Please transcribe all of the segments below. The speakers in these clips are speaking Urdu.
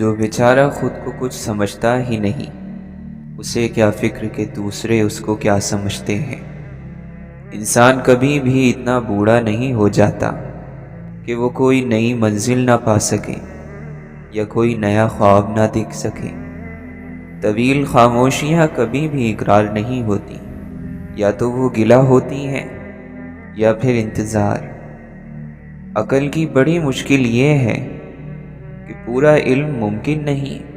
جو بیچارہ خود کو کچھ سمجھتا ہی نہیں، اسے کیا فکر کہ دوسرے اس کو کیا سمجھتے ہیں۔ انسان کبھی بھی اتنا بوڑھا نہیں ہو جاتا کہ وہ کوئی نئی منزل نہ پا سکے یا کوئی نیا خواب نہ دیکھ سکے۔ طویل خاموشیاں کبھی بھی اقرار نہیں ہوتی، یا تو وہ گلہ ہوتی ہیں یا پھر انتظار۔ عقل کی بڑی مشکل یہ ہے کہ پورا علم ممکن نہیں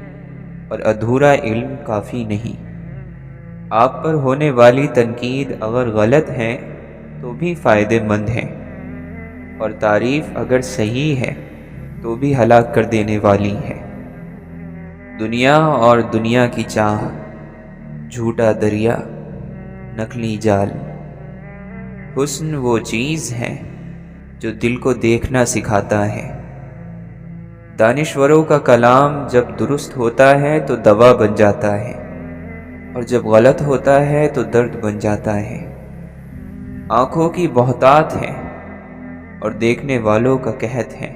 اور ادھورا علم کافی نہیں۔ آپ پر ہونے والی تنقید اگر غلط ہے تو بھی فائدے مند ہے، اور تعریف اگر صحیح ہے تو بھی ہلاک کر دینے والی ہے۔ دنیا اور دنیا کی چاہ، جھوٹا دریا، نقلی جال۔ حسن وہ چیز ہے جو دل کو دیکھنا سکھاتا ہے۔ دانشوروں کا کلام جب درست ہوتا ہے تو دوا بن جاتا ہے، اور جب غلط ہوتا ہے تو درد بن جاتا ہے۔ آنکھوں کی بہتات ہے اور دیکھنے والوں کا قحط ہے۔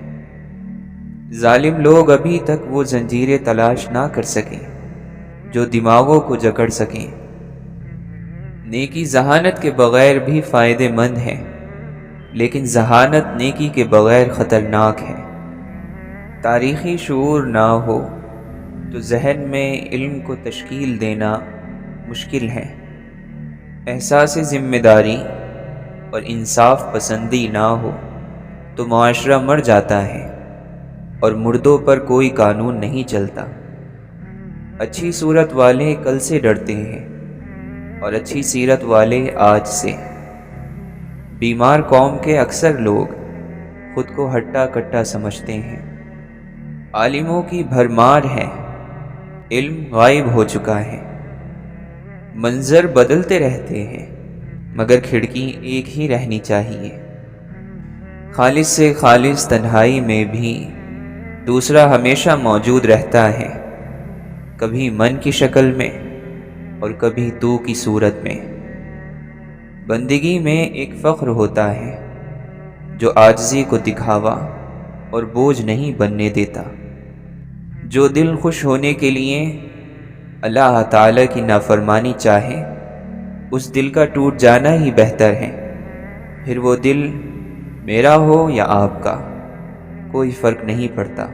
ظالم لوگ ابھی تک وہ زنجیریں تلاش نہ کر سکیں جو دماغوں کو جکڑ سکیں۔ نیکی ذہانت کے بغیر بھی فائدے مند ہے، لیکن ذہانت نیکی کے بغیر خطرناک ہے۔ تاریخی شعور نہ ہو تو ذہن میں علم کو تشکیل دینا مشکل ہے۔ احساس ذمہ داری اور انصاف پسندی نہ ہو تو معاشرہ مر جاتا ہے، اور مردوں پر کوئی قانون نہیں چلتا۔ اچھی صورت والے کل سے ڈرتے ہیں اور اچھی سیرت والے آج سے۔ بیمار قوم کے اکثر لوگ خود کو ہٹا کٹا سمجھتے ہیں۔ عالموں کی بھرمار ہے، علم غائب ہو چکا ہے۔ منظر بدلتے رہتے ہیں مگر کھڑکی ایک ہی رہنی چاہیے۔ خالص سے خالص تنہائی میں بھی دوسرا ہمیشہ موجود رہتا ہے، کبھی من کی شکل میں اور کبھی تو کی صورت میں۔ بندگی میں ایک فخر ہوتا ہے جو عاجزی کو دکھاوا اور بوجھ نہیں بننے دیتا۔ جو دل خوش ہونے کے لیے اللہ تعالیٰ کی نافرمانی چاہے، اس دل کا ٹوٹ جانا ہی بہتر ہے۔ پھر وہ دل میرا ہو یا آپ کا، کوئی فرق نہیں پڑتا۔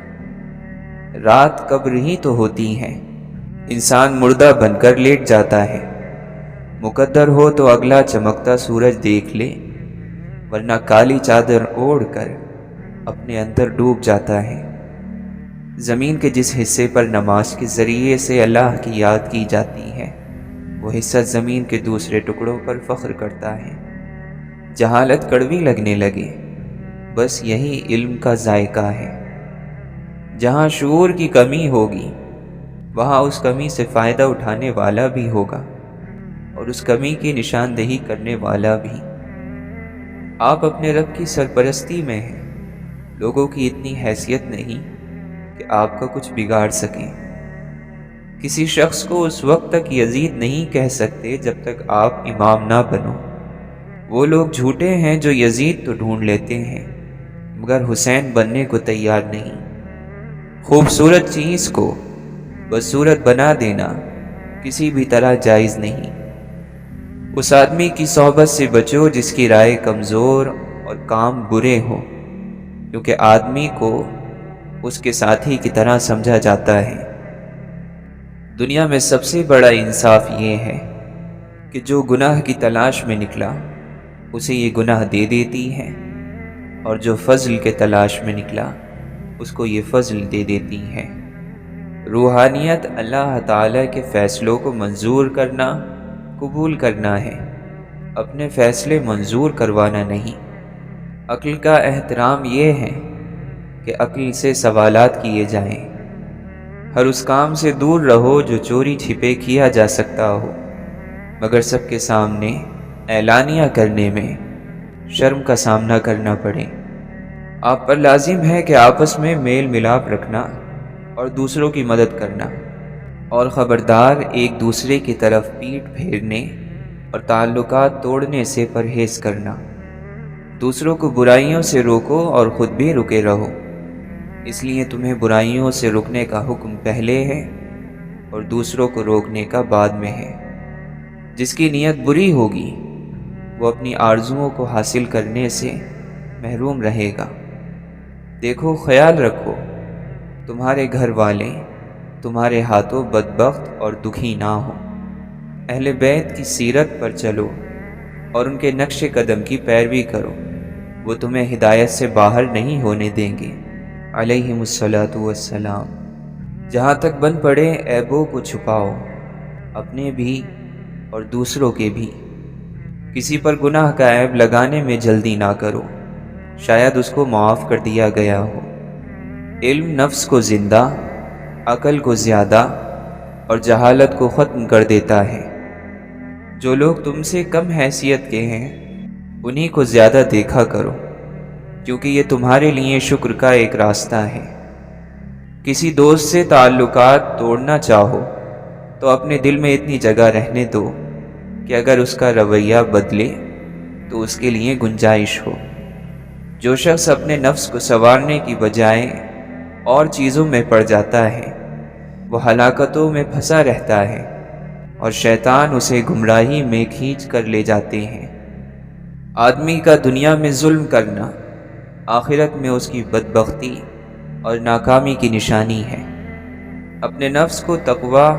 رات قبر ہی تو ہوتی ہے، انسان مردہ بن کر لیٹ جاتا ہے۔ مقدر ہو تو اگلا چمکتا سورج دیکھ لے، ورنہ کالی چادر اوڑھ کر اپنے اندر ڈوب جاتا ہے۔ زمین کے جس حصے پر نماز کے ذریعے سے اللہ کی یاد کی جاتی ہے، وہ حصہ زمین کے دوسرے ٹکڑوں پر فخر کرتا ہے۔ جہالت کڑوی لگنے لگے، بس یہی علم کا ذائقہ ہے۔ جہاں شعور کی کمی ہوگی، وہاں اس کمی سے فائدہ اٹھانے والا بھی ہوگا، اور اس کمی کی نشاندہی کرنے والا بھی۔ آپ اپنے رب کی سرپرستی میں ہیں، لوگوں کی اتنی حیثیت نہیں کہ آپ کا کچھ بگاڑ سکیں۔ کسی شخص کو اس وقت تک یزید نہیں کہہ سکتے جب تک آپ امام نہ بنو۔ وہ لوگ جھوٹے ہیں جو یزید تو ڈھونڈ لیتے ہیں مگر حسین بننے کو تیار نہیں۔ خوبصورت چیز کو بدصورت بنا دینا کسی بھی طرح جائز نہیں۔ اس آدمی کی صحبت سے بچو جس کی رائے کمزور اور کام برے ہو، کیونکہ آدمی کو اس کے ساتھی کی طرح سمجھا جاتا ہے۔ دنیا میں سب سے بڑا انصاف یہ ہے کہ جو گناہ کی تلاش میں نکلا اسے یہ گناہ دے دیتی ہے، اور جو فضل کے تلاش میں نکلا اس کو یہ فضل دے دیتی ہے۔ روحانیت اللہ تعالیٰ کے فیصلوں کو منظور کرنا، قبول کرنا ہے، اپنے فیصلے منظور کروانا نہیں۔ عقل کا احترام یہ ہے کہ عقل سے سوالات کیے جائیں۔ ہر اس کام سے دور رہو جو چوری چھپے کیا جا سکتا ہو، مگر سب کے سامنے اعلانیہ کرنے میں شرم کا سامنا کرنا پڑے۔ آپ پر لازم ہے کہ آپس میں میل ملاپ رکھنا اور دوسروں کی مدد کرنا، اور خبردار ایک دوسرے کی طرف پیٹھ پھیرنے اور تعلقات توڑنے سے پرہیز کرنا۔ دوسروں کو برائیوں سے روکو اور خود بھی رکے رہو۔ اس لیے تمہیں برائیوں سے رکنے کا حکم پہلے ہے اور دوسروں کو روکنے کا بعد میں ہے۔ جس کی نیت بری ہوگی وہ اپنی آرزوؤں کو حاصل کرنے سے محروم رہے گا۔ دیکھو، خیال رکھو تمہارے گھر والے تمہارے ہاتھوں بدبخت اور دکھی نہ ہوں۔ اہل بیت کی سیرت پر چلو اور ان کے نقش قدم کی پیروی کرو، وہ تمہیں ہدایت سے باہر نہیں ہونے دیں گے علیہم الصلاۃ والسلام۔ جہاں تک بن پڑے عیبوں کو چھپاؤ، اپنے بھی اور دوسروں کے بھی۔ کسی پر گناہ کا عیب لگانے میں جلدی نہ کرو، شاید اس کو معاف کر دیا گیا ہو۔ علم نفس کو زندہ، عقل کو زیادہ اور جہالت کو ختم کر دیتا ہے۔ جو لوگ تم سے کم حیثیت کے ہیں انہی کو زیادہ دیکھا کرو، کیونکہ یہ تمہارے لیے شکر کا ایک راستہ ہے۔ کسی دوست سے تعلقات توڑنا چاہو تو اپنے دل میں اتنی جگہ رہنے دو کہ اگر اس کا رویہ بدلے تو اس کے لیے گنجائش ہو۔ جو شخص اپنے نفس کو سنوارنے کی بجائے اور چیزوں میں پڑ جاتا ہے وہ ہلاکتوں میں پھنسا رہتا ہے اور شیطان اسے گمراہی میں کھینچ کر لے جاتے ہیں۔ آدمی کا دنیا میں ظلم کرنا آخرت میں اس کی بدبختی اور ناکامی کی نشانی ہے۔ اپنے نفس کو تقویٰ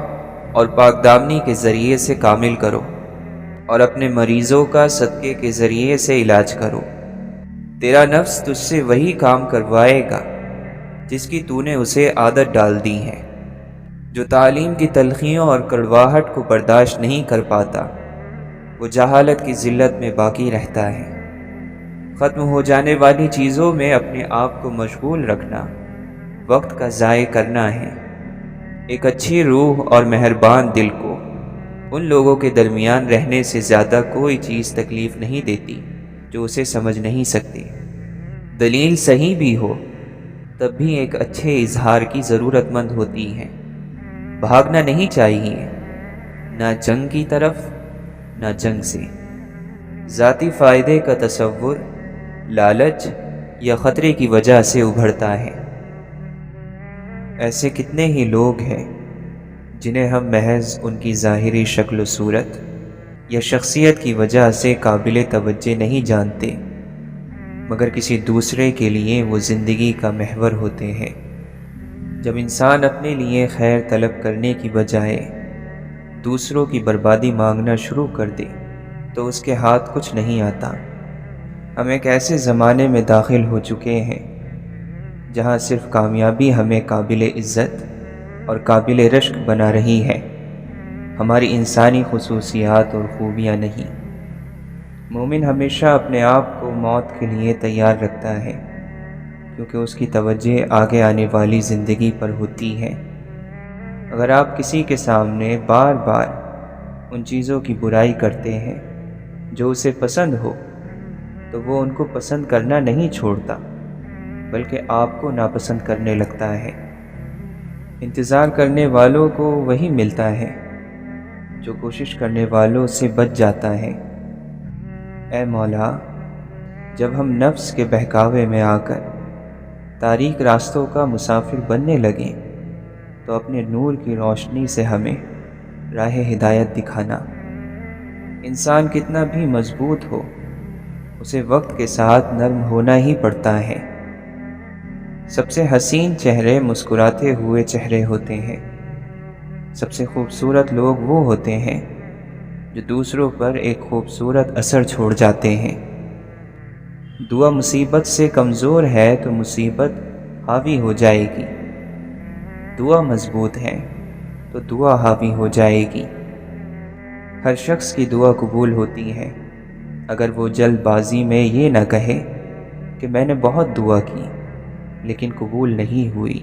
اور پاک دامنی کے ذریعے سے کامل کرو اور اپنے مریضوں کا صدقے کے ذریعے سے علاج کرو۔ تیرا نفس تجھ سے وہی کام کروائے گا جس کی تو نے اسے عادت ڈال دی ہے۔ جو تعلیم کی تلخیوں اور کڑواہٹ کو برداشت نہیں کر پاتا وہ جہالت کی ذلت میں باقی رہتا ہے۔ ختم ہو جانے والی چیزوں میں اپنے آپ کو مشغول رکھنا وقت کا ضائع کرنا ہے۔ ایک اچھی روح اور مہربان دل کو ان لوگوں کے درمیان رہنے سے زیادہ کوئی چیز تکلیف نہیں دیتی جو اسے سمجھ نہیں سکتے۔ دلیل صحیح بھی ہو تب بھی ایک اچھے اظہار کی ضرورت مند ہوتی ہے۔ بھاگنا نہیں چاہیے، نہ جنگ کی طرف نہ جنگ سے۔ ذاتی فائدے کا تصور لالچ یا خطرے کی وجہ سے ابھرتا ہے۔ ایسے کتنے ہی لوگ ہیں جنہیں ہم محض ان کی ظاہری شکل و صورت یا شخصیت کی وجہ سے قابل توجہ نہیں جانتے، مگر کسی دوسرے کے لیے وہ زندگی کا محور ہوتے ہیں۔ جب انسان اپنے لیے خیر طلب کرنے کی بجائے دوسروں کی بربادی مانگنا شروع کر دے تو اس کے ہاتھ کچھ نہیں آتا۔ ہم ایک ایسے زمانے میں داخل ہو چکے ہیں جہاں صرف کامیابی ہمیں قابل عزت اور قابل رشک بنا رہی ہے، ہماری انسانی خصوصیات اور خوبیاں نہیں۔ مومن ہمیشہ اپنے آپ کو موت کے لیے تیار رکھتا ہے، کیونکہ اس کی توجہ آگے آنے والی زندگی پر ہوتی ہے۔ اگر آپ کسی کے سامنے بار بار ان چیزوں کی برائی کرتے ہیں جو اسے پسند ہو تو وہ ان کو پسند کرنا نہیں چھوڑتا بلکہ آپ کو ناپسند کرنے لگتا ہے۔ انتظار کرنے والوں کو وہی ملتا ہے جو کوشش کرنے والوں سے بچ جاتا ہے۔ اے مولا، جب ہم نفس کے بہکاوے میں آ کر تاریک راستوں کا مسافر بننے لگیں تو اپنے نور کی روشنی سے ہمیں راہ ہدایت دکھانا۔ انسان کتنا بھی مضبوط ہو اسے وقت کے ساتھ نرم ہونا ہی پڑتا ہے۔ سب سے حسین چہرے مسکراتے ہوئے چہرے ہوتے ہیں۔ سب سے خوبصورت لوگ وہ ہوتے ہیں جو دوسروں پر ایک خوبصورت اثر چھوڑ جاتے ہیں۔ دعا مصیبت سے کمزور ہے تو مصیبت حاوی ہو جائے گی، دعا مضبوط ہے تو دعا حاوی ہو جائے گی۔ ہر شخص کی دعا قبول ہوتی ہے اگر وہ جلد بازی میں یہ نہ کہے کہ میں نے بہت دعا کی لیکن قبول نہیں ہوئی۔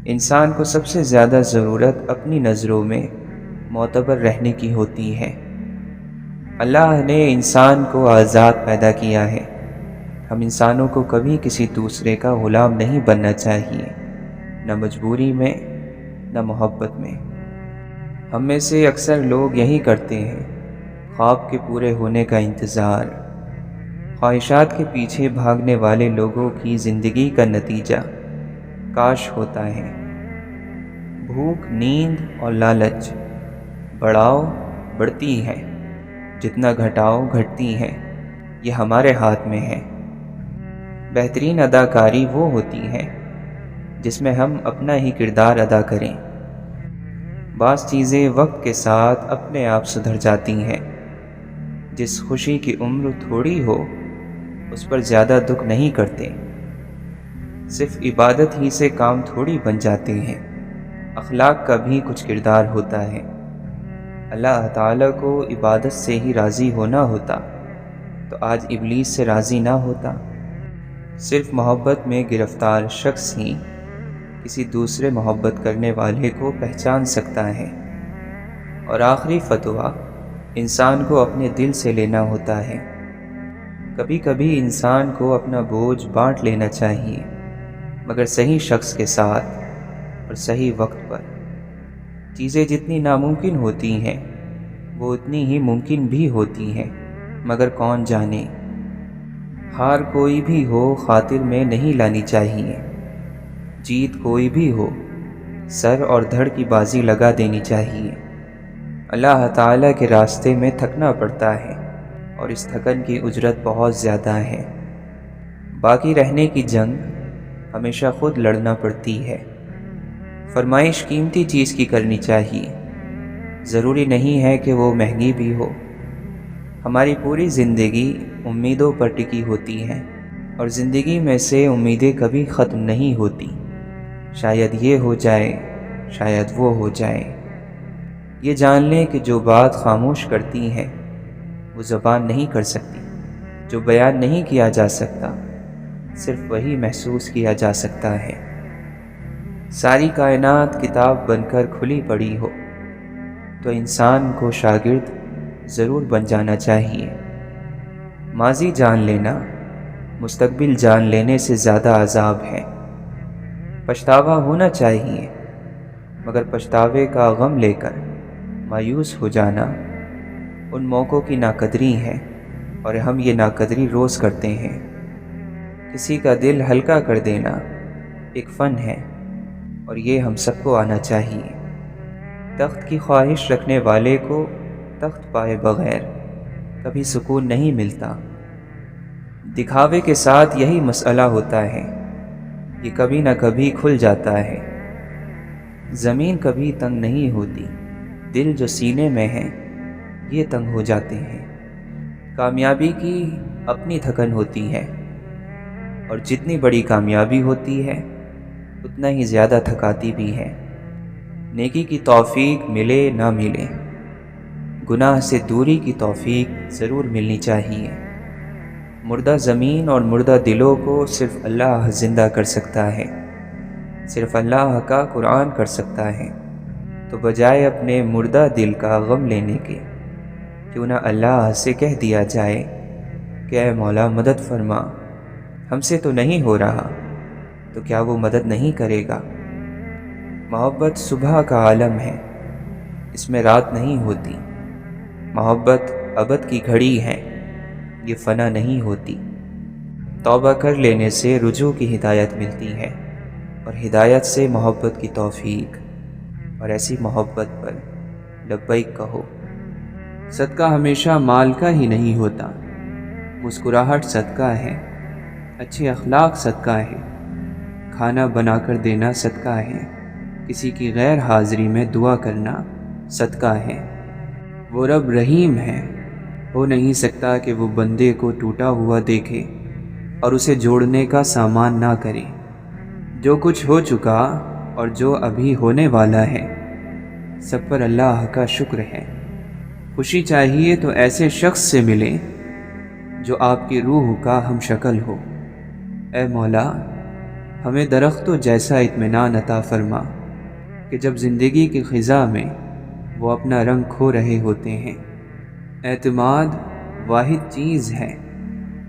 انسان کو سب سے زیادہ ضرورت اپنی نظروں میں معتبر رہنے کی ہوتی ہے۔ اللہ نے انسان کو آزاد پیدا کیا ہے۔ ہم انسانوں کو کبھی کسی دوسرے کا غلام نہیں بننا چاہیے، نہ مجبوری میں نہ محبت میں۔ ہم میں سے اکثر لوگ یہی کرتے ہیں، خواب کے پورے ہونے کا انتظار۔ خواہشات کے پیچھے بھاگنے والے لوگوں کی زندگی کا نتیجہ کاش ہوتا ہے۔ بھوک، نیند اور لالچ بڑھاؤ بڑھتی ہیں، جتنا گھٹاؤ گھٹتی ہیں، یہ ہمارے ہاتھ میں ہے۔ بہترین اداکاری وہ ہوتی ہے جس میں ہم اپنا ہی کردار ادا کریں۔ بعض چیزیں وقت کے ساتھ اپنے آپ سدھر جاتی ہیں۔ جس خوشی کی عمر تھوڑی ہو اس پر زیادہ دکھ نہیں کرتے۔ صرف عبادت ہی سے کام تھوڑی بن جاتے ہیں، اخلاق کا بھی کچھ کردار ہوتا ہے۔ اللہ تعالیٰ کو عبادت سے ہی راضی ہونا ہوتا تو آج ابلیس سے راضی نہ ہوتا۔ صرف محبت میں گرفتار شخص ہی کسی دوسرے محبت کرنے والے کو پہچان سکتا ہے۔ اور آخری فتویٰ انسان کو اپنے دل سے لینا ہوتا ہے۔ کبھی کبھی انسان کو اپنا بوجھ بانٹ لینا چاہیے، مگر صحیح شخص کے ساتھ اور صحیح وقت پر۔ چیزیں جتنی ناممکن ہوتی ہیں وہ اتنی ہی ممکن بھی ہوتی ہیں، مگر کون جانے۔ ہار کوئی بھی ہو خاطر میں نہیں لانی چاہیے، جیت کوئی بھی ہو سر اور دھڑ کی بازی لگا دینی چاہیے۔ اللہ تعالیٰ کے راستے میں تھکنا پڑتا ہے اور اس تھکن کی اجرت بہت زیادہ ہے۔ باقی رہنے کی جنگ ہمیشہ خود لڑنا پڑتی ہے۔ فرمائش قیمتی چیز کی کرنی چاہیے، ضروری نہیں ہے کہ وہ مہنگی بھی ہو۔ ہماری پوری زندگی امیدوں پر ٹکی ہوتی ہے اور زندگی میں سے امیدیں کبھی ختم نہیں ہوتی۔ شاید یہ ہو جائے، شاید وہ ہو جائے۔ یہ جان لیں کہ جو بات خاموش کرتی ہے وہ زبان نہیں کر سکتی، جو بیان نہیں کیا جا سکتا صرف وہی محسوس کیا جا سکتا ہے۔ ساری کائنات کتاب بن کر کھلی پڑی ہو تو انسان کو شاگرد ضرور بن جانا چاہیے۔ ماضی جان لینا مستقبل جان لینے سے زیادہ عذاب ہے۔ پچھتاوا ہونا چاہیے، مگر پچھتاوے کا غم لے کر مایوس ہو جانا ان موقعوں کی ناقدری ہے، اور ہم یہ ناقدری روز کرتے ہیں۔ کسی کا دل ہلکا کر دینا ایک فن ہے، اور یہ ہم سب کو آنا چاہیے۔ تخت کی خواہش رکھنے والے کو تخت پائے بغیر کبھی سکون نہیں ملتا۔ دکھاوے کے ساتھ یہی مسئلہ ہوتا ہے، یہ کبھی نہ کبھی کھل جاتا ہے۔ زمین کبھی تنگ نہیں ہوتی، دل جو سینے میں ہے یہ تنگ ہو جاتے ہیں۔ کامیابی کی اپنی تھکن ہوتی ہے، اور جتنی بڑی کامیابی ہوتی ہے اتنا ہی زیادہ تھکاتی بھی ہے۔ نیکی کی توفیق ملے نہ ملے، گناہ سے دوری کی توفیق ضرور ملنی چاہیے۔ مردہ زمین اور مردہ دلوں کو صرف اللہ زندہ کر سکتا ہے، صرف اللہ کا قرآن کر سکتا ہے۔ تو بجائے اپنے مردہ دل کا غم لینے کے، کیوں نہ اللہ سے کہہ دیا جائے کہ اے مولا مدد فرما، ہم سے تو نہیں ہو رہا، تو کیا وہ مدد نہیں کرے گا؟ محبت صبح کا عالم ہے، اس میں رات نہیں ہوتی۔ محبت ابد کی گھڑی ہے، یہ فنا نہیں ہوتی۔ توبہ کر لینے سے رجوع کی ہدایت ملتی ہے، اور ہدایت سے محبت کی توفیق، اور ایسی محبت پر لبیک کہو۔ صدقہ ہمیشہ مال کا ہی نہیں ہوتا، مسکراہٹ صدقہ ہے، اچھے اخلاق صدقہ ہے، کھانا بنا کر دینا صدقہ ہے، کسی کی غیر حاضری میں دعا کرنا صدقہ ہے۔ وہ رب رحیم ہے، ہو نہیں سکتا کہ وہ بندے کو ٹوٹا ہوا دیکھے اور اسے جوڑنے کا سامان نہ کرے۔ جو کچھ ہو چکا اور جو ابھی ہونے والا ہے سب پر اللہ کا شکر ہے۔ خوشی چاہیے تو ایسے شخص سے ملے جو آپ کی روح کا ہم شکل ہو۔ اے مولا ہمیں درختوں جیسا اطمینان عطا فرما کہ جب زندگی کی خزاں میں وہ اپنا رنگ کھو رہے ہوتے ہیں۔ اعتماد واحد چیز ہے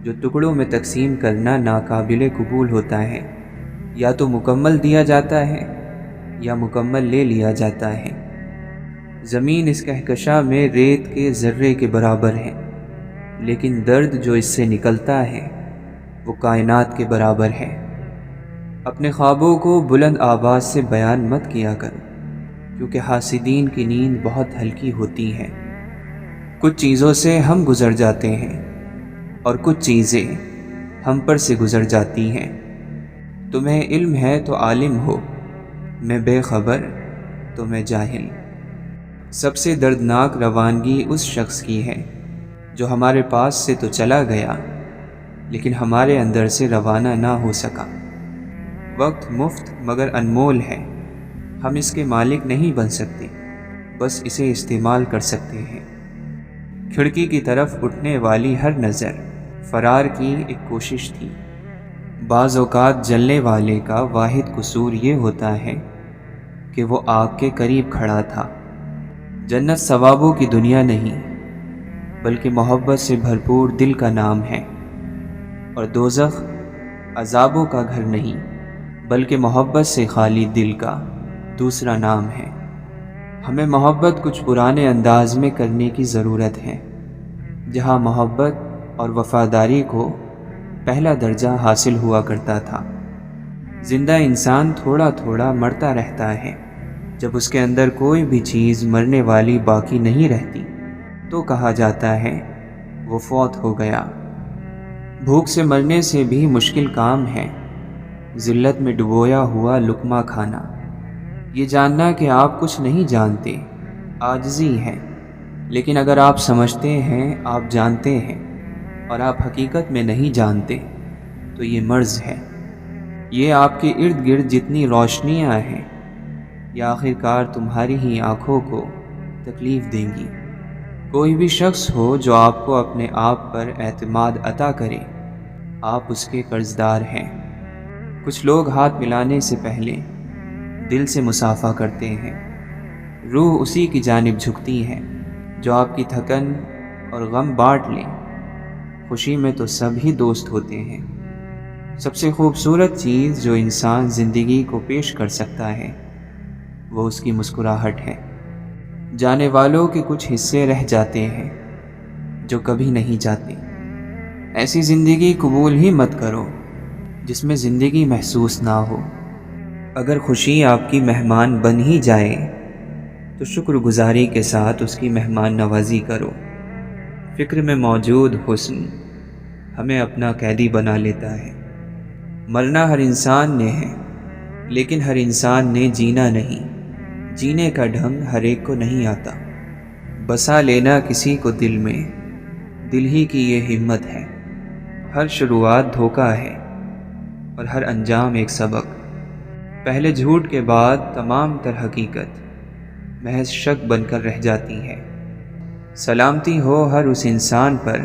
جو ٹکڑوں میں تقسیم کرنا ناقابل قبول ہوتا ہے، یا تو مکمل دیا جاتا ہے یا مکمل لے لیا جاتا ہے۔ زمین اس کہکشاں میں ریت کے ذرے کے برابر ہے، لیکن درد جو اس سے نکلتا ہے وہ کائنات کے برابر ہے۔ اپنے خوابوں کو بلند آواز سے بیان مت کیا کر، کیونکہ حاسدین کی نیند بہت ہلکی ہوتی ہے۔ کچھ چیزوں سے ہم گزر جاتے ہیں اور کچھ چیزیں ہم پر سے گزر جاتی ہیں۔ تمہیں علم ہے تو عالم ہو، میں بے خبر تو میں جاہل۔ سب سے دردناک روانگی اس شخص کی ہے جو ہمارے پاس سے تو چلا گیا لیکن ہمارے اندر سے روانہ نہ ہو سکا۔ وقت مفت مگر انمول ہے، ہم اس کے مالک نہیں بن سکتے، بس اسے استعمال کر سکتے ہیں۔ کھڑکی کی طرف اٹھنے والی ہر نظر فرار کی ایک کوشش تھی۔ بعض اوقات جلنے والے کا واحد قصور یہ ہوتا ہے کہ وہ آگ کے قریب کھڑا تھا۔ جنت ثوابوں کی دنیا نہیں بلکہ محبت سے بھرپور دل کا نام ہے، اور دوزخ عذابوں کا گھر نہیں بلکہ محبت سے خالی دل کا دوسرا نام ہے۔ ہمیں محبت کچھ پرانے انداز میں کرنے کی ضرورت ہے، جہاں محبت اور وفاداری کو پہلا درجہ حاصل ہوا کرتا تھا۔ زندہ انسان تھوڑا تھوڑا مرتا رہتا ہے۔ جب اس کے اندر کوئی بھی چیز مرنے والی باقی نہیں رہتی تو کہا جاتا ہے وہ فوت ہو گیا۔ بھوک سے مرنے سے بھی مشکل کام ہے ذلت میں ڈبویا ہوا لقمہ کھانا۔ یہ جاننا کہ آپ کچھ نہیں جانتے عاجزی ہے، لیکن اگر آپ سمجھتے ہیں آپ جانتے ہیں اور آپ حقیقت میں نہیں جانتے تو یہ مرض ہے۔ یہ آپ کے ارد گرد جتنی روشنیاں ہیں یہ آخر کار تمہاری ہی آنکھوں کو تکلیف دیں گی۔ کوئی بھی شخص ہو جو آپ کو اپنے آپ پر اعتماد عطا کرے، آپ اس کے قرضدار ہیں۔ کچھ لوگ ہاتھ ملانے سے پہلے دل سے مصافحہ کرتے ہیں۔ روح اسی کی جانب جھکتی ہے جو آپ کی تھکن اور غم بانٹ لیں۔ خوشی میں تو سب ہی دوست ہوتے ہیں۔ سب سے خوبصورت چیز جو انسان زندگی کو پیش کر سکتا ہے وہ اس کی مسکراہٹ ہے۔ جانے والوں کے کچھ حصے رہ جاتے ہیں جو کبھی نہیں جاتے۔ ایسی زندگی قبول ہی مت کرو جس میں زندگی محسوس نہ ہو۔ اگر خوشی آپ کی مہمان بن ہی جائے تو شکر گزاری کے ساتھ اس کی مہمان نوازی کرو۔ فکر میں موجود حسن ہمیں اپنا قیدی بنا لیتا ہے۔ مرنا ہر انسان نے ہے لیکن ہر انسان نے جینا نہیں۔ جینے کا ڈھنگ ہر ایک کو نہیں آتا۔ بسا لینا کسی کو دل میں دل ہی کی یہ ہمت ہے۔ ہر شروعات دھوکہ ہے اور ہر انجام ایک سبق۔ پہلے جھوٹ کے بعد تمام تر حقیقت محض شک بن کر رہ جاتی ہے۔ سلامتی ہو ہر اس انسان پر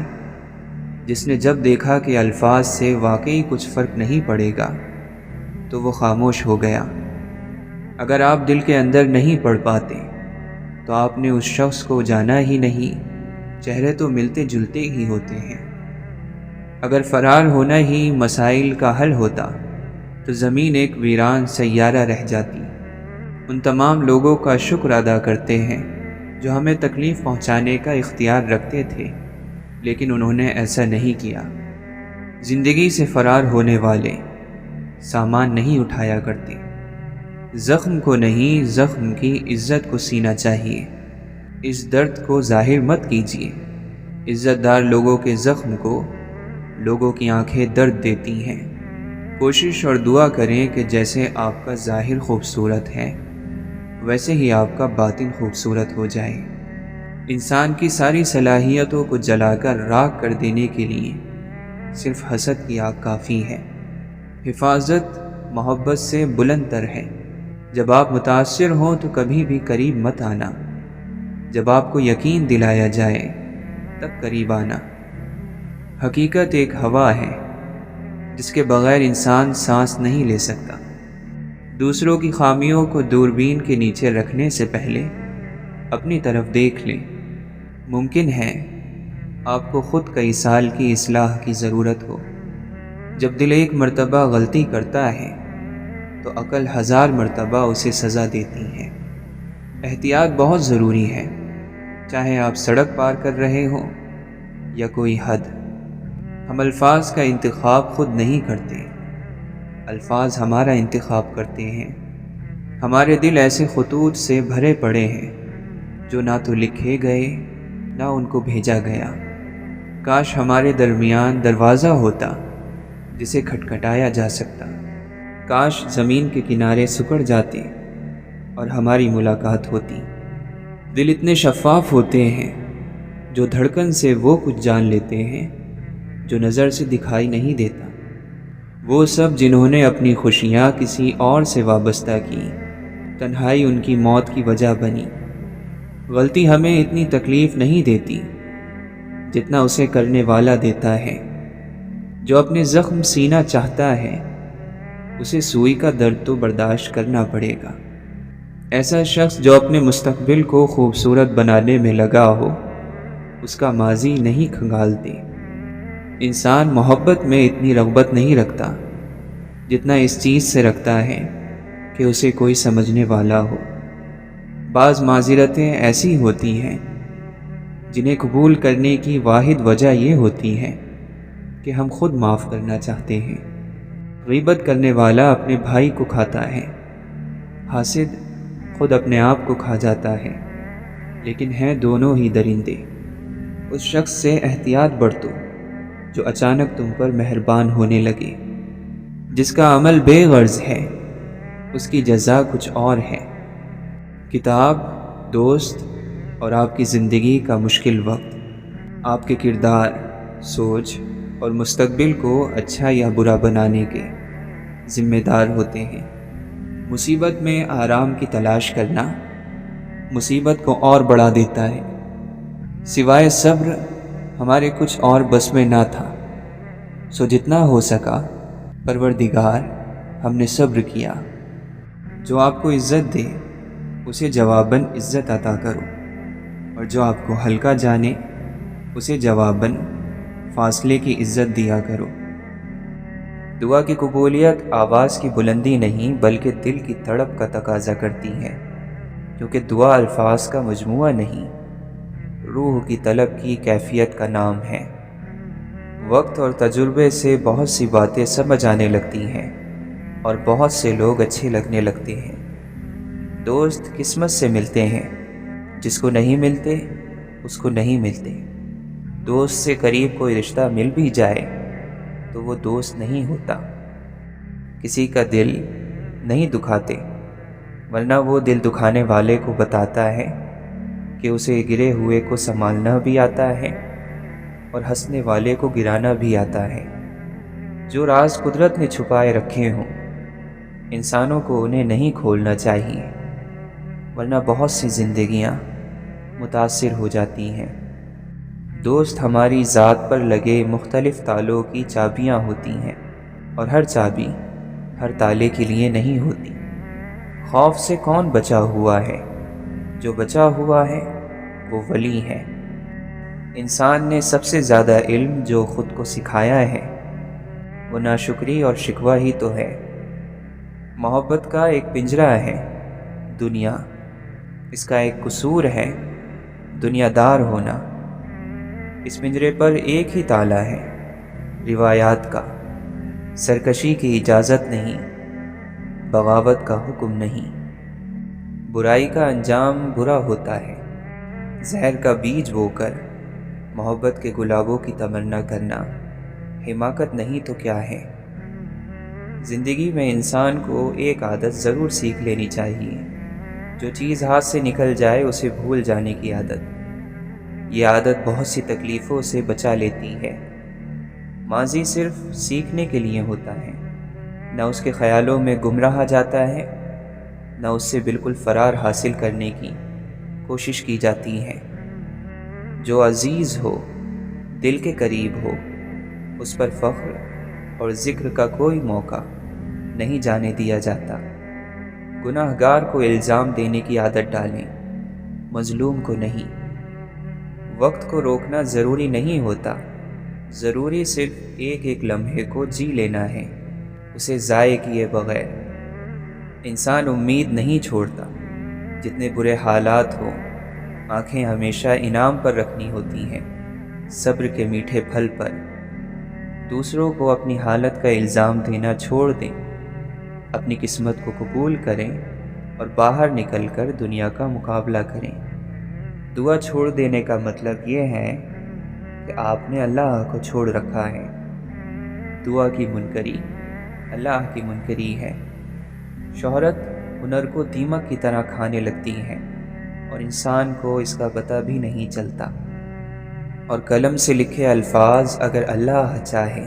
جس نے جب دیکھا کہ الفاظ سے واقعی کچھ فرق نہیں پڑے گا تو وہ خاموش ہو گیا۔ اگر آپ دل کے اندر نہیں پڑھ پاتے تو آپ نے اس شخص کو جانا ہی نہیں۔ چہرے تو ملتے جلتے ہی ہوتے ہیں۔ اگر فرار ہونا ہی مسائل کا حل ہوتا تو زمین ایک ویران سیارہ رہ جاتی۔ ان تمام لوگوں کا شکر ادا کرتے ہیں جو ہمیں تکلیف پہنچانے کا اختیار رکھتے تھے لیکن انہوں نے ایسا نہیں کیا۔ زندگی سے فرار ہونے والے سامان نہیں اٹھایا کرتے۔ زخم کو نہیں زخم کی عزت کو سینا چاہیے۔ اس درد کو ظاہر مت کیجیے۔ عزت دار لوگوں کے زخم کو لوگوں کی آنکھیں درد دیتی ہیں۔ کوشش اور دعا کریں کہ جیسے آپ کا ظاہر خوبصورت ہے ویسے ہی آپ کا باطن خوبصورت ہو جائے۔ انسان کی ساری صلاحیتوں کو جلا کر راکھ کر دینے کے لیے صرف حسد کی آگ کافی ہے۔ حفاظت محبت سے بلند تر ہے۔ جب آپ متاثر ہوں تو کبھی بھی قریب مت آنا۔ جب آپ کو یقین دلایا جائے تب قریب آنا۔ حقیقت ایک ہوا ہے جس کے بغیر انسان سانس نہیں لے سکتا۔ دوسروں کی خامیوں کو دوربین کے نیچے رکھنے سے پہلے اپنی طرف دیکھ لیں۔ ممکن ہے آپ کو خود کئی سال کی اصلاح کی ضرورت ہو۔ جب دل ایک مرتبہ غلطی کرتا ہے تو عقل 1000 مرتبہ اسے سزا دیتی ہے۔ احتیاط بہت ضروری ہے، چاہے آپ سڑک پار کر رہے ہوں یا کوئی حد۔ ہم الفاظ کا انتخاب خود نہیں کرتے، الفاظ ہمارا انتخاب کرتے ہیں۔ ہمارے دل ایسے خطوط سے بھرے پڑے ہیں جو نہ تو لکھے گئے نہ ان کو بھیجا گیا۔ کاش ہمارے درمیان دروازہ ہوتا جسے کھٹکھٹایا جا سکتا۔ کاش زمین کے کنارے سکڑ جاتے اور ہماری ملاقات ہوتی۔ دل اتنے شفاف ہوتے ہیں جو دھڑکن سے وہ کچھ جان لیتے ہیں جو نظر سے دکھائی نہیں دیتا۔ وہ سب جنہوں نے اپنی خوشیاں کسی اور سے وابستہ کی، تنہائی ان کی موت کی وجہ بنی۔ غلطی ہمیں اتنی تکلیف نہیں دیتی جتنا اسے کرنے والا دیتا ہے۔ جو اپنے زخم سینا چاہتا ہے اسے سوئی کا درد تو برداشت کرنا پڑے گا۔ ایسا شخص جو اپنے مستقبل کو خوبصورت بنانے میں لگا ہو اس کا ماضی نہیں کھنگالتے۔ انسان محبت میں اتنی رغبت نہیں رکھتا جتنا اس چیز سے رکھتا ہے کہ اسے کوئی سمجھنے والا ہو۔ بعض معذرتیں ایسی ہوتی ہیں جنہیں قبول کرنے کی واحد وجہ یہ ہوتی ہے کہ ہم خود معاف کرنا چاہتے ہیں۔ غیبت کرنے والا اپنے بھائی کو کھاتا ہے، حاسد خود اپنے آپ کو کھا جاتا ہے، لیکن ہیں دونوں ہی درندے۔ اس شخص سے احتیاط برتو جو اچانک تم پر مہربان ہونے لگے۔ جس کا عمل بے غرض ہے اس کی جزا کچھ اور ہے۔ کتاب، دوست اور آپ کی زندگی کا مشکل وقت آپ کے کردار، سوچ اور مستقبل کو اچھا یا برا بنانے کے ذمہ دار ہوتے ہیں۔ مصیبت میں آرام کی تلاش کرنا مصیبت کو اور بڑھا دیتا ہے۔ سوائے صبر ہمارے کچھ اور بس میں نہ تھا، سو جتنا ہو سکا پروردگار ہم نے صبر کیا۔ جو آپ کو عزت دے اسے جواباً عزت عطا کرو، اور جو آپ کو ہلکا جانے اسے جواباً فاصلے کی عزت دیا کرو۔ دعا کی قبولیت آواز کی بلندی نہیں بلکہ دل کی تڑپ کا تقاضا کرتی ہے، کیونکہ دعا الفاظ کا مجموعہ نہیں، روح کی طلب کی کیفیت کا نام ہے۔ وقت اور تجربے سے بہت سی باتیں سمجھ آنے لگتی ہیں اور بہت سے لوگ اچھے لگنے لگتے ہیں۔ دوست قسمت سے ملتے ہیں، جس کو نہیں ملتے اس کو نہیں ملتے۔ دوست سے قریب کوئی رشتہ مل بھی جائے تو وہ دوست نہیں ہوتا۔ کسی کا دل نہیں دکھاتے، ورنہ وہ دل دکھانے والے کو بتاتا ہے کہ اسے گرے ہوئے کو سنبھالنا بھی آتا ہے اور ہنسنے والے کو گرانا بھی آتا ہے۔ جو راز قدرت نے چھپائے رکھے ہوں انسانوں کو انہیں نہیں کھولنا چاہیے، ورنہ بہت سی زندگیاں متاثر ہو جاتی ہیں۔ دوست ہماری ذات پر لگے مختلف تالوں کی چابیاں ہوتی ہیں، اور ہر چابی ہر تالے کے لیے نہیں ہوتی۔ خوف سے کون بچا ہوا ہے؟ جو بچا ہوا ہے وہ ولی ہے۔ انسان نے سب سے زیادہ علم جو خود کو سکھایا ہے وہ ناشکری اور شکوہ ہی تو ہے۔ محبت کا ایک پنجرہ ہے دنیا، اس کا ایک قصور ہے دنیا دار ہونا۔ اس پنجرے پر ایک ہی تالا ہے روایات کا، سرکشی کی اجازت نہیں، بغاوت کا حکم نہیں۔ برائی کا انجام برا ہوتا ہے، زہر کا بیج بو کر محبت کے گلابوں کی تمنا کرنا حماقت نہیں تو کیا ہے۔ زندگی میں انسان کو ایک عادت ضرور سیکھ لینی چاہیے، جو چیز ہاتھ سے نکل جائے اسے بھول جانے کی عادت۔ یہ عادت بہت سی تکلیفوں سے بچا لیتی ہے۔ ماضی صرف سیکھنے کے لیے ہوتا ہے، نہ اس کے خیالوں میں گم رہا جاتا ہے، نہ اس سے بالکل فرار حاصل کرنے کی کوشش کی جاتی ہے۔ جو عزیز ہو، دل کے قریب ہو، اس پر فخر اور ذکر کا کوئی موقع نہیں جانے دیا جاتا۔ گناہ گار کو الزام دینے کی عادت ڈالیں، مظلوم کو نہیں۔ وقت کو روکنا ضروری نہیں ہوتا، ضروری صرف ایک ایک لمحے کو جی لینا ہے، اسے ضائع کیے بغیر۔ انسان امید نہیں چھوڑتا، جتنے برے حالات ہوں آنکھیں ہمیشہ انعام پر رکھنی ہوتی ہیں، صبر کے میٹھے پھل پر۔ دوسروں کو اپنی حالت کا الزام دینا چھوڑ دیں، اپنی قسمت کو قبول کریں اور باہر نکل کر دنیا کا مقابلہ کریں۔ دعا چھوڑ دینے کا مطلب یہ ہے کہ آپ نے اللہ کو چھوڑ رکھا ہے۔ دعا کی منکری اللہ کی منکری ہے۔ شہرت ہنر کو دیمک کی طرح کھانے لگتی ہے اور انسان کو اس کا پتہ بھی نہیں چلتا، اور قلم سے لکھے الفاظ اگر اللہ چاہے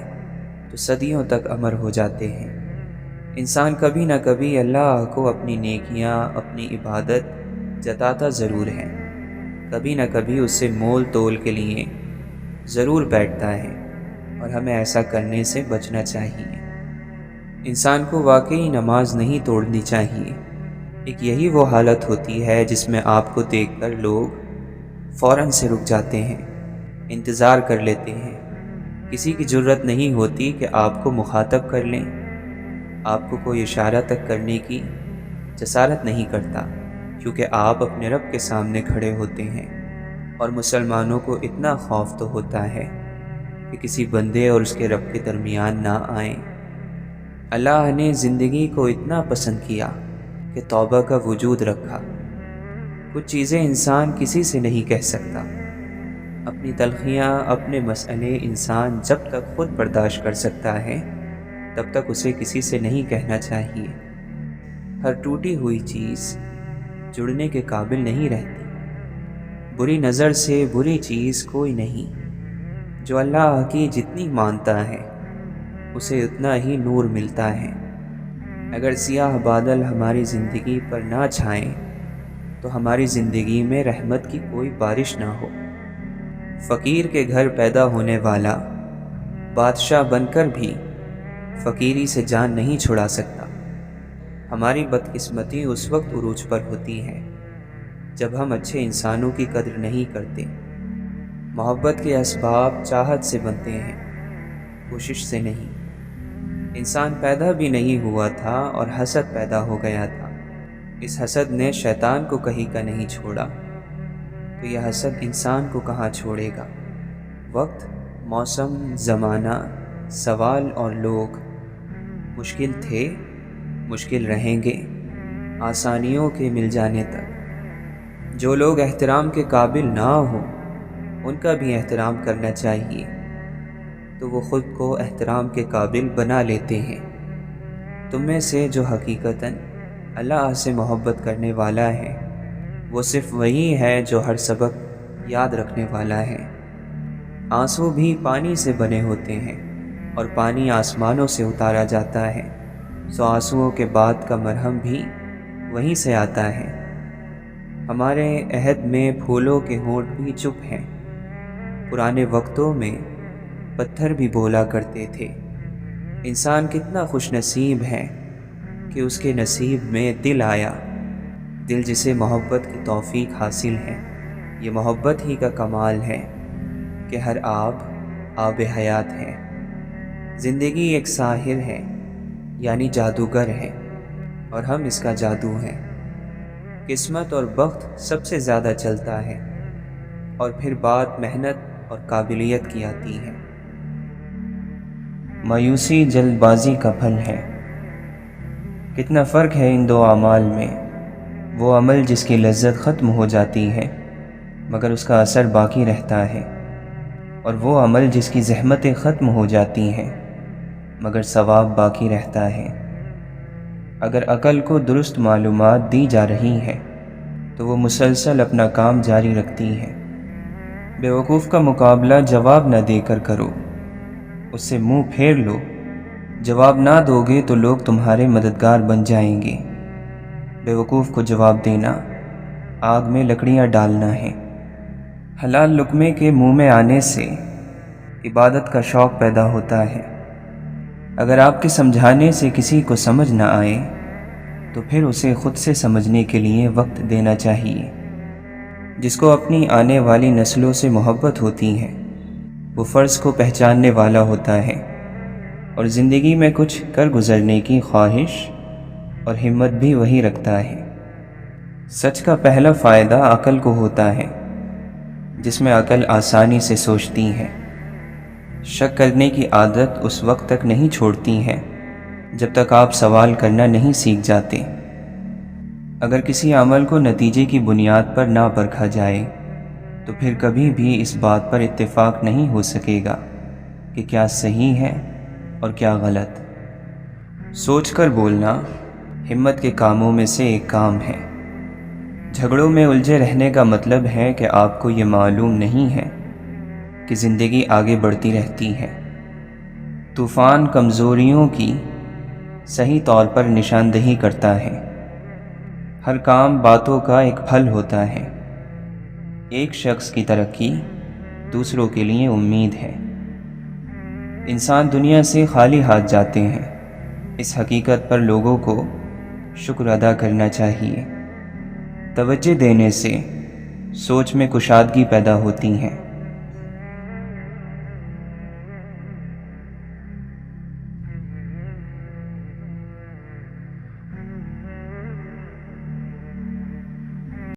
تو صدیوں تک امر ہو جاتے ہیں۔ انسان کبھی نہ کبھی اللہ کو اپنی نیکیاں، اپنی عبادت جتاتا ضرور ہے، کبھی نہ کبھی اس سے مول تول کے لیے ضرور بیٹھتا ہے، اور ہمیں ایسا کرنے سے بچنا چاہیے۔ انسان کو واقعی نماز نہیں توڑنی چاہیے۔ ایک یہی وہ حالت ہوتی ہے جس میں آپ کو دیکھ کر لوگ فوراً سے رک جاتے ہیں، انتظار کر لیتے ہیں۔ کسی کی جرت نہیں ہوتی کہ آپ کو مخاطب کر لیں، آپ کو کوئی اشارہ تک کرنے کی جسارت نہیں کرتا، کیونکہ آپ اپنے رب کے سامنے کھڑے ہوتے ہیں، اور مسلمانوں کو اتنا خوف تو ہوتا ہے کہ کسی بندے اور اس کے رب کے درمیان نہ آئیں۔ اللہ نے زندگی کو اتنا پسند کیا کہ توبہ کا وجود رکھا۔ کچھ چیزیں انسان کسی سے نہیں کہہ سکتا۔ اپنی تلخیاں، اپنے مسئلے انسان جب تک خود برداشت کر سکتا ہے تب تک اسے کسی سے نہیں کہنا چاہیے۔ ہر ٹوٹی ہوئی چیز جڑنے کے قابل نہیں رہتی۔ بری نظر سے بری چیز کوئی نہیں۔ جو اللہ کی جتنی مانتا ہے اسے اتنا ہی نور ملتا ہے۔ اگر سیاہ بادل ہماری زندگی پر نہ چھائیں تو ہماری زندگی میں رحمت کی کوئی بارش نہ ہو۔ فقیر کے گھر پیدا ہونے والا بادشاہ بن کر بھی فقیری سے جان نہیں چھڑا سکتا۔ ہماری بدقسمتی اس وقت عروج پر ہوتی ہے جب ہم اچھے انسانوں کی قدر نہیں کرتے۔ محبت کے اسباب چاہت سے بنتے ہیں، کوشش سے نہیں۔ انسان پیدا بھی نہیں ہوا تھا اور حسد پیدا ہو گیا تھا۔ اس حسد نے شیطان کو کہیں کا نہیں چھوڑا، تو یہ حسد انسان کو کہاں چھوڑے گا؟ وقت، موسم، زمانہ، سوال اور لوگ مشکل تھے، مشکل رہیں گے، آسانیوں کے مل جانے تک۔ جو لوگ احترام کے قابل نہ ہوں ان کا بھی احترام کرنا چاہیے، تو وہ خود کو احترام کے قابل بنا لیتے ہیں۔ تم میں سے جو حقیقتاً اللہ سے محبت کرنے والا ہے وہ صرف وہی ہے جو ہر سبق یاد رکھنے والا ہے۔ آنسو بھی پانی سے بنے ہوتے ہیں اور پانی آسمانوں سے اتارا جاتا ہے، سو آنسوؤں کے بعد کا مرہم بھی وہیں سے آتا ہے۔ ہمارے عہد میں پھولوں کے ہونٹ بھی چپ ہیں۔ پرانے وقتوں میں پتھر بھی بولا کرتے تھے۔ انسان کتنا خوش نصیب ہے کہ اس کے نصیب میں دل آیا، دل جسے محبت کی توفیق حاصل ہے۔ یہ محبت ہی کا کمال ہے کہ ہر آب حیات ہے۔ زندگی ایک ساحر ہے، یعنی جادوگر ہے، اور ہم اس کا جادو ہیں۔ قسمت اور بخت سب سے زیادہ چلتا ہے، اور پھر بات محنت اور قابلیت کی آتی ہے۔ مایوسی جلد بازی کا پھل ہے۔ کتنا فرق ہے ان دو اعمال میں۔ وہ عمل جس کی لذت ختم ہو جاتی ہے مگر اس کا اثر باقی رہتا ہے، اور وہ عمل جس کی زحمتیں ختم ہو جاتی ہیں مگر ثواب باقی رہتا ہے۔ اگر عقل کو درست معلومات دی جا رہی ہیں تو وہ مسلسل اپنا کام جاری رکھتی ہے۔ بیوقوف کا مقابلہ جواب نہ دے کر کرو، اس سے منہ پھیر لو۔ جواب نہ دو گے تو لوگ تمہارے مددگار بن جائیں گے۔ بیوقوف کو جواب دینا آگ میں لکڑیاں ڈالنا ہے۔ حلال لقمے کے منہ میں آنے سے عبادت کا شوق پیدا ہوتا ہے۔ اگر آپ کے سمجھانے سے کسی کو سمجھ نہ آئے تو پھر اسے خود سے سمجھنے کے لیے وقت دینا چاہیے۔ جس کو اپنی آنے والی نسلوں سے محبت ہوتی ہے وہ فرض کو پہچاننے والا ہوتا ہے، اور زندگی میں کچھ کر گزرنے کی خواہش اور ہمت بھی وہی رکھتا ہے۔ سچ کا پہلا فائدہ عقل کو ہوتا ہے، جس میں عقل آسانی سے سوچتی ہے۔ شک کرنے کی عادت اس وقت تک نہیں چھوڑتی ہے جب تک آپ سوال کرنا نہیں سیکھ جاتے۔ اگر کسی عمل کو نتیجے کی بنیاد پر نہ پرکھا جائے تو پھر کبھی بھی اس بات پر اتفاق نہیں ہو سکے گا کہ کیا صحیح ہے اور کیا غلط۔ سوچ کر بولنا ہمت کے کاموں میں سے ایک کام ہے۔ جھگڑوں میں الجھے رہنے کا مطلب ہے کہ آپ کو یہ معلوم نہیں ہے کہ زندگی آگے بڑھتی رہتی ہے۔ طوفان کمزوریوں کی صحیح طور پر نشاندہی کرتا ہے۔ ہر کام باتوں کا ایک پھل ہوتا ہے۔ ایک شخص کی ترقی دوسروں کے لیے امید ہے۔ انسان دنیا سے خالی ہاتھ جاتے ہیں، اس حقیقت پر لوگوں کو شکر ادا کرنا چاہیے۔ توجہ دینے سے سوچ میں کشادگی پیدا ہوتی ہے۔